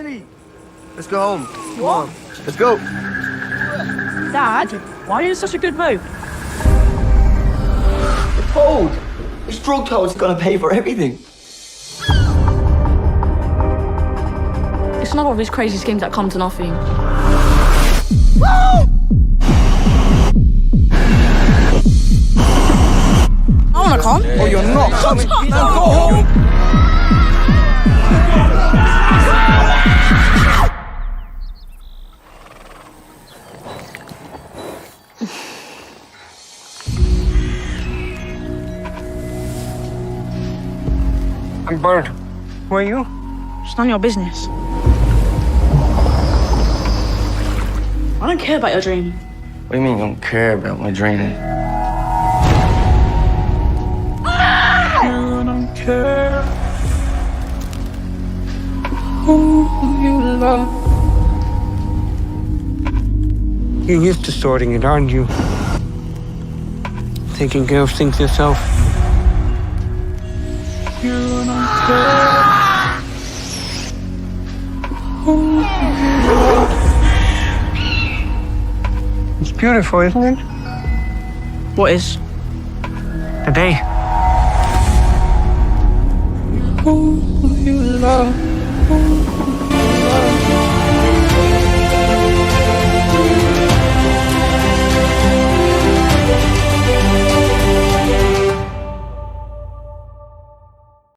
ready. Let's go home. Come on. Let's go. Dad, why are you in such a good mood? The toad. This drug toad's gonna pay for everything. It's another of his crazy schemes that come to nothing. I wanna come. Oh, you're not coming. Now go home. I'm burned. Who are you? It's none of your business. I don't care about your dream. What do you mean you don't care about my dream? You don't care who you love. You're used to sorting it, aren't you? Taking care of things yourself. You don't care who you love. It's beautiful, isn't it? What is? The day. Who you love.